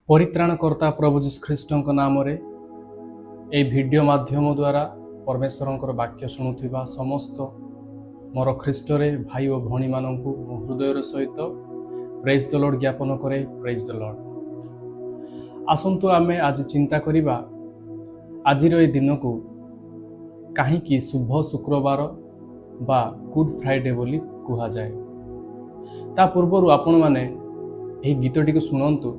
परित्राणकर्ता प्रभु जीशु ख्रीष्ट नाम भिडियो माध्यम द्वारा परमेश्वर वाक्य शुणुवा समस्त मोर ख्रीष्टरे भाई और भौणी मानक हृदय सहित प्रेज द लॉर्ड ज्ञापन करे। Praise the Lord. आसंतु आमे आज चिंता करिबा आजिर ए दिन को कहीं शुभ शुक्रवार बा गुड फ्राइडे बोली कहा जाए। ता पूर्व आपण माने एही गीतटी को सुनंतु,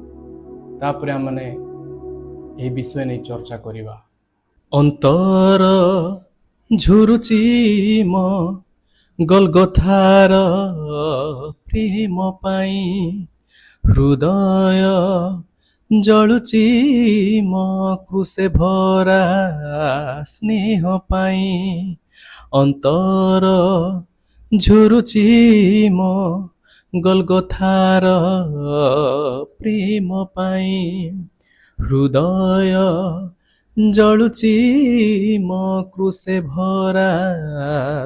तापर आमने एही विषय नहीं चर्चा करिबा। अंतर झुरुची म गलगथार प्रेम पाई, हृदय जलुची म क्रुसे भरा स्नेह पाई। अंतर झुरुची म गलगथार प्रेम पाई, हृदय जलुची म क्रुसे भरा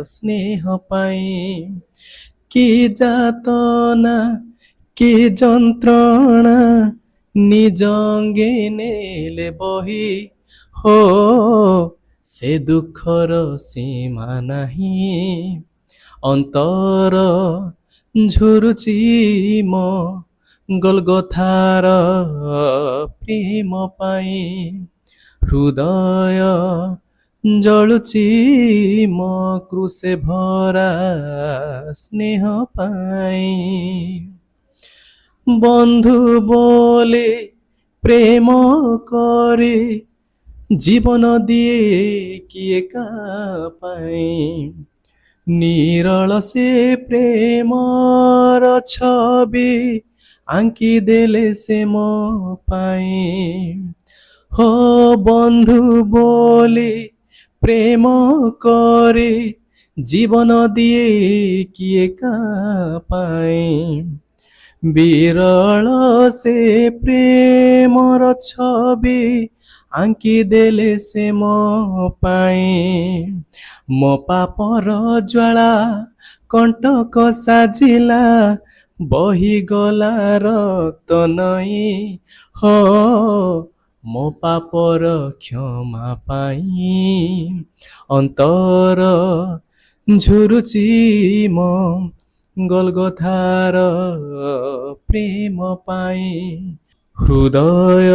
स्नेह पाई। कि जातना कि जंत्रणा निजंगे नेले बही, हो से दुखर सीमा नहीं। अंतर झुरुची म गलगथार प्रेम पाई, हृदय जलुची म क्रुसे भरा स्नेह पाई। बंधु बोले प्रेम करे जीवन दिए किए का पाई, निरल से प्रेमर छवि आंकी देले से मो पाई। हो बंधु बोले प्रेम करे जीवन दिए किए का पाई, विरल से प्रेमर छवि आंकी देले से मो पाई। मो पापर ज्वाला कंटक साजिला, बही गला रक्त नई, हो मो पापर क्षमा पाई। अंतर झुरुची म गलगथार प्रेम पाई, हृदय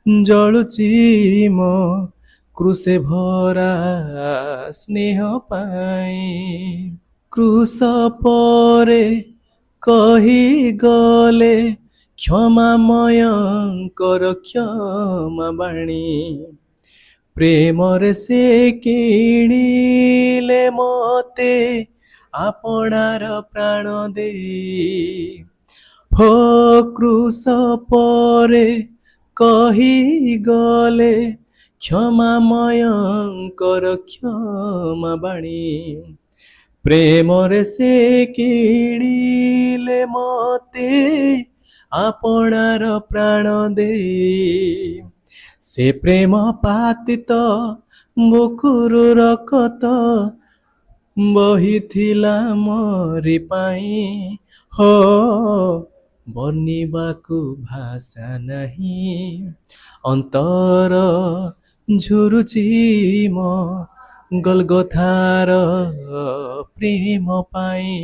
जलुची म क्रुसे भरा स्नेह पाई। क्रुस परे कही गले क्षमामयंकर क्षमा बाणी, प्रेमरे से किणिले मते आपणार प्राण दे। हो क्रुस परे कही गले क्षमामयंकर क्षमा बाणी, प्रेमरे से किणिले मते आपणार प्राण दे। से प्रेम पातित बुकुरु रकत बहिथिला मरि पाई, हो बनिबाकु भाषा नहीं। अंतर झुरुची म गलगथार प्रेम पाई,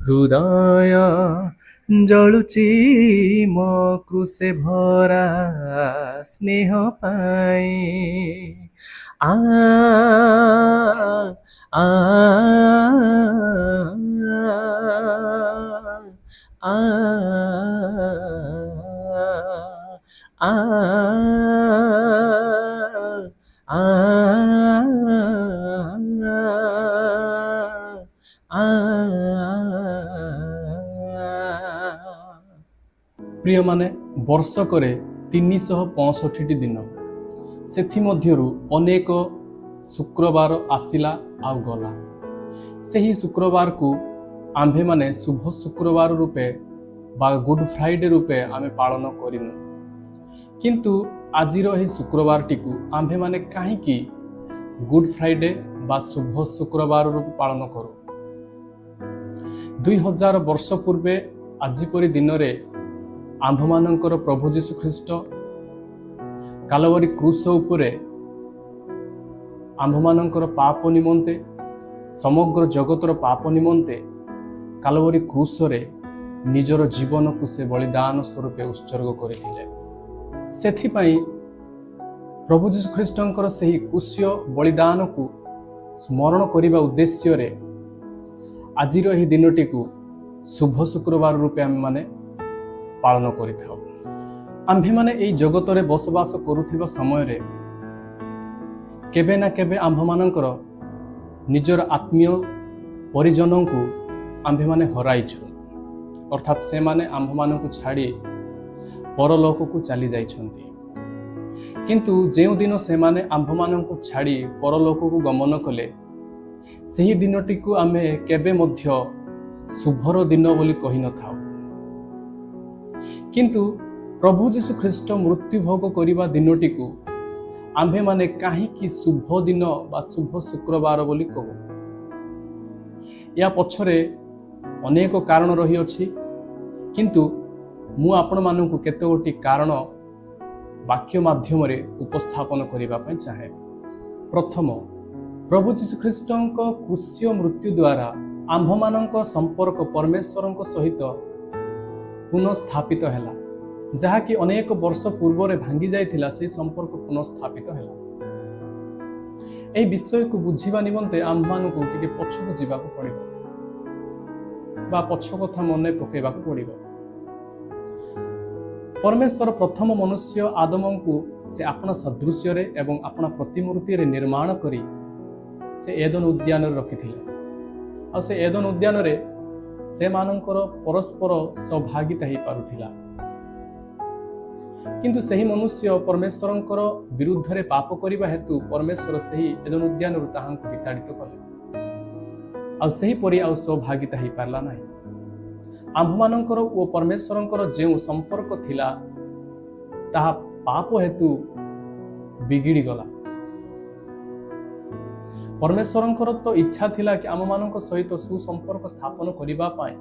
हृदय जलुची म क्रुसे भरा स्नेह पाई। आ आ आ प्रिय माने वर्षकरे 365 दिन, सेथि मध्यरु अनेक शुक्रवार आसिला आउ गला। सेही शुक्रवार को आम्भे माने शुभ शुक्रवार रूपे बा गुड फ्राइडे रूपे आमे पालन करिनु, किंतु आजिर एही शुक्रवार टिकु आम्भे माने काहेकि गुड फ्राइडे बा शुभ शुक्रवार रूपे पालन करू। 2000 वर्ष पूर्वे आज परी दिन रे आम्भमानंकर प्रभु जीशु ख्रीष्ट कालवरी क्रूस उपरे आम्भमानंकर पाप निमंते समग्र जगतर पाप निमंते कालवरी क्रूस रे निजर जीवन को से बलिदान स्वरूप उत्सर्ग करथिले। सेथिपई प्रभु जीशु ख्रीष्टंकर सही क्रूस्य बलिदान को स्मरण करने उद्देश्य रे आजिर एही दिनटी को शुभ शुक्रवार रूपे आम माने पालन करिथाउ। आम्भे माने एई जगत रे बसवास करुथिबा समय रे केबे ना केबे आम्भमानंकर निजर आत्मीय परिजन को आम्भे माने हराइछु, अर्थात से माने आम्भमानंकु छाड़ी परलोक को चली जाइछन्ति। किंतु जेउ दिन से माने आम्भमानंकु छाड़ी परलोक को गमन कले सही दिनटी को आमे केबे मध्य शुभर दिन बोली कहि न थाउ। किंतु प्रभु जीशु ख्रीष्ट मृत्यु भोग करिबा दिनटी को आम्भे माने काहीकि शुभ दिन बा शुभ शुक्रवार बोली कहू। या पछरे अनेक कारण रही अछि, किंतु मु आपण माननकु केतोटी कारण वाक्य माध्यम रे उपस्थापन करिबा पय चाहे। प्रथम, प्रभु जीशु ख्रीष्टंक क्रूस्य मृत्यु द्वारा आम्भमानंक संपर्क परमेश्वरंक सहित पुनः स्थापित हैला, जहा कि अनेक वर्ष पूर्व रे भांगी जाइथिला से संपर्क पुनः स्थापित हैला। एई विषय को बुझिबा निमंते आम्भमानंकु टिके पछकु जिबाकु पड़िबो बा पछ कथा मने पकेबाकु पड़िबो। परमेश्वर प्रथम मनुष्य आदमंकु से अपना सदृश्य रे एवं अपना प्रतिमूर्ति रे निर्माण करी से एदन उद्यान रे रखिथिले। आ से एदन उद्यान रे से मानंकर परस्पर सौभागिता ही पारुथिला। किंतु सही मनुष्य परमेश्वरंकर विरुद्ध रे पाप करिबा हेतु परमेश्वर सही एदन उद्यान रु ताहांकु विताड़ित कले। आ सही परि आ सौभागिता ही पारला नाही। आम्भमानंकर ओ परमेश्वरंकर जेउ संपर्क थिला ताहा पाप हेतु बिगिड़ी गला। परमेश्वरंकर तो इच्छा थिला कि आममानंक सहित सुसंपर्क स्थापन करिबा पाए,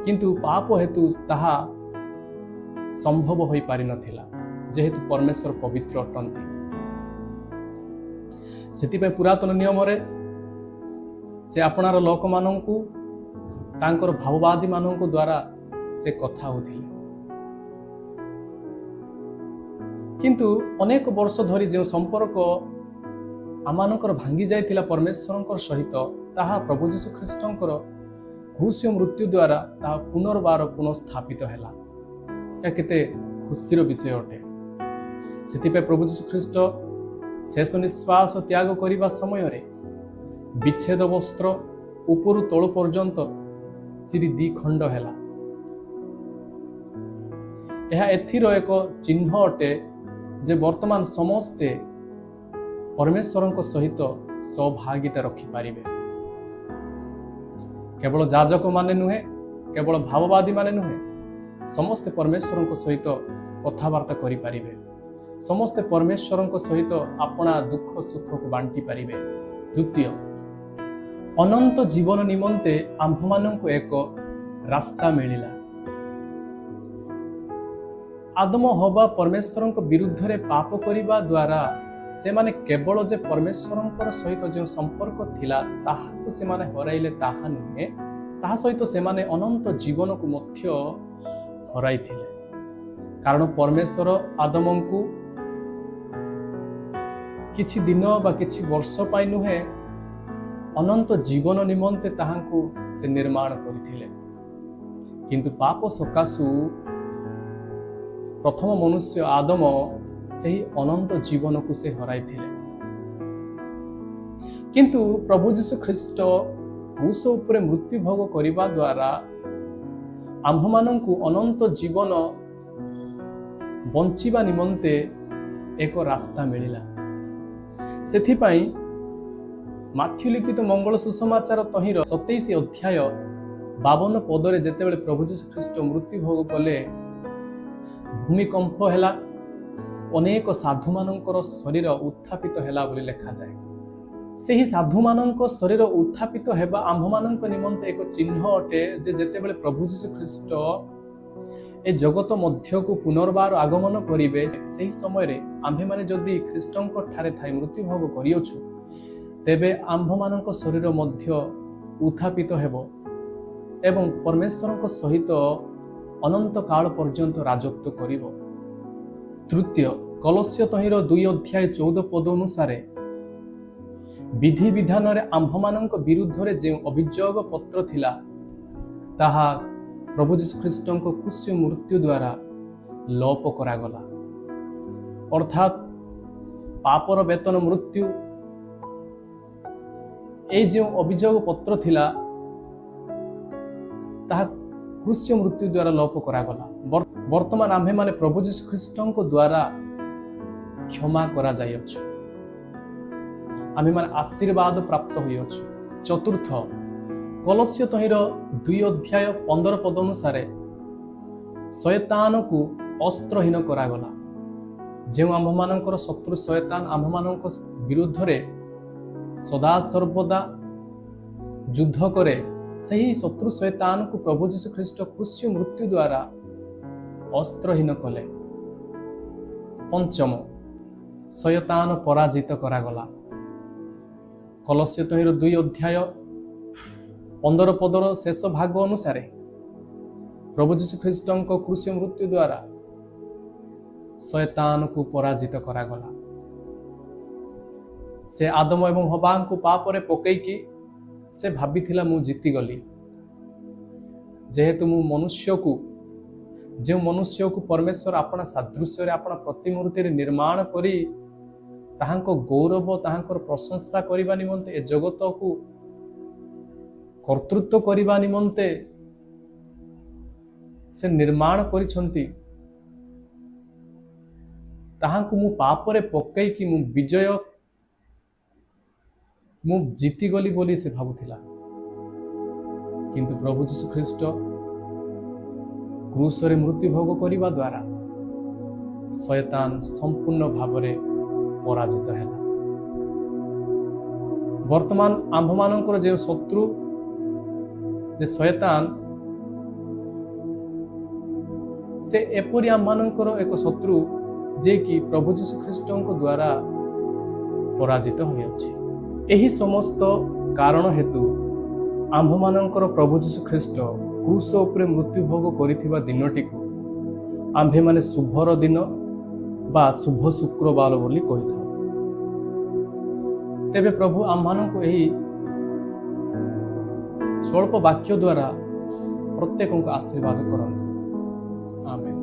किंतु पाप हेतु ताहा संभव होई पारि नथिला, जेहेतु परमेश्वर पवित्र अटंती। सेतिपे पुरातन नियम रे से आपणार लोक मानंकु तांकर भाववादी मानंकु द्वारा से कथा होथिले। किंतु अनेक वर्ष धरी जो संपर्क आमानकर भांगी जाइथिला परमेश्वरंकर सहित ताहा प्रभु जीशु ख्रीष्टंकर क्रूस्य मृत्यु द्वारा ताहा पुनर्बार पुनः स्थापित हैला। या केते खुशीर विषय अटे। सेतिपे प्रभु जीशु ख्रीष्ट शेष निश्वास त्याग करिबा समय रे विच्छेद वस्त्र उपरु तळ पर्यंत चिरी दी खंड हैला। यह एथिर एक चिन्ह अटे जे वर्तमान समस्ते परमेश्वरंक सहित सौभागिता रखि पारिबे। केवल जाजक माने नुहे, केवल भाववादी माने नुहे, समस्ते परमेश्वरंक सहित कथावार्ता करि पारिबे। समस्ते परमेश्वरंक सहित अपना दुख सुख को बांटी पारिबे। द्वितीय, अनंत जीवन निमंते आम्भमानंकु एक रास्ता मिलिला। आदम हवा परमेश्वरंक विरुद्ध रे पाप करिबा द्वारा से माने केवल जे परमेश्वरंकर सहित जो संपर्क थिला ताहाकु से माने हराइले ताहा नुहे, ताहा सहित से माने अनंत जीवन को मध्य हराइथिले। कारण परमेश्वर आदमंकु किछि दिन बा किछि वर्ष पाइ नुहे, अनंत जीवन निमंते ताहांकु से निर्माण करिथिले। किंतु पाप सकाशु प्रथम मनुष्य आदम सही अनंत जीवन को से हराइथिले। किंतु प्रभु जीशु ख्रीष्ट क्रूस उपरे मृत्यु भोग करिबा द्वारा आम्भमानंकु अनंत जीवन बंचिबा निमंते एक रास्ता मिलिला। सेथिपाई माथ्यू लिखित मंगल सुसमाचार तहिर 27 अध्याय 52 पदरे जेतेबेले प्रभु जीशु ख्रीष्ट मृत्यु भोग कले, भूमिकंप हैला, अनेक साधु मानकर शरीर उत्थापित हैला बोली लेखा जाए। सेही साधु मानक शरीर उत्थापित हेबा आम्भमानंक निमंते एक चिन्ह अटे जे जेतेबेले प्रभु जीशु ख्रीष्ट ए जगत मध्यकु पुनर्बार आगमन करिवे सेही समय आम्भे माने जदि ख्रीष्टंक ठारे थाई मृत्यु भोग करियोछु तेबे आम्भमानंक शरीर मध्य उत्थापित हेबो एवं परमेश्वरंक सहित अनंत काल पर्यंत राजत्व करिवो। तृतीय कलस्य तहिर 2 अध्याय 14 पद अनुसार विधि विधान रे आम्भमानंक विरुद्ध रे जे अभियोग पत्र थिला ताहा प्रभु जीशु ख्रीष्टंक क्रूस मृत्यु द्वारा लोप करागला। अर्थात पापर वेतन मृत्यु ए जो अभियोग पत्र थिला ताहा क्रूस मृत्यु द्वारा लोप करागला। वर्तमान आम्भे माने प्रभु जीशु ख्रीष्टंक द्वारा क्षमा करा जायछु, आम्भे माने आशीर्वाद प्राप्त होइछु। चतुर्थ कलस्य तहिर 2 अध्याय 15 पद अनुसार शैतान को अस्त्रहीन करागला। जो आम्भमानंकर शत्रु शैतान आम्भमानंक विरुद्ध रे सदा सर्वदा युद्ध करे सही शत्रु शैतान को प्रभु जीशु ख्रीष्ट क्रूस मृत्यु द्वारा अस्त्रहीन कले। पंचम शैतान पराजित करागला। कलस्य तहिर 2 अध्याय 15 पदर शेष भाग अनुसार प्रभु जीशु ख्रीष्टंक क्रूस मृत्यु द्वारा शैतान को पराजित करागला। से आदम एवं हवा को पापरे पकईकी से भाबिथिला मु जीति गली, जेहेतु मु मनुष्य को परमेश्वर अपना सादृश्य रे अपना प्रतिमूर्ति रे निर्माण करी ताहांको गौरव ताहांकर प्रशंसा करिबा निमंते ए जगत को कर्तृत्व करिबा निमंते से निर्माण करिसंती, ताहांको मु पापरे पकईकी मु विजय मु जीति गली बोली से भाबुथिला। किंतु प्रभु जीशु ख्रीष्ट क्रूस रे मृत्यु भोग करिबा द्वारा शैतान संपूर्ण भावरे पराजित हैला। वर्तमान आम्भमानंकर जे शत्रु जे शैतान से एपरि आम्भमानंकर एक शत्रु जे कि प्रभु जीशु ख्रीष्टंक द्वारा पराजित होई अछि। एही समस्त कारण हेतु आम्भमानंकर प्रभु जीशु ख्रीष्ट क्रूस उपरे मृत्यु भोग करिथिबा दिनटी को आम्भे माने शुभर दिन बा शुभ शुक्रवार बोली कहिथाउ। तेबे प्रभु आम्भमानंको एही स्वल्प वाक्य द्वारा प्रत्येक को आशीर्वाद करंतु। आमेन।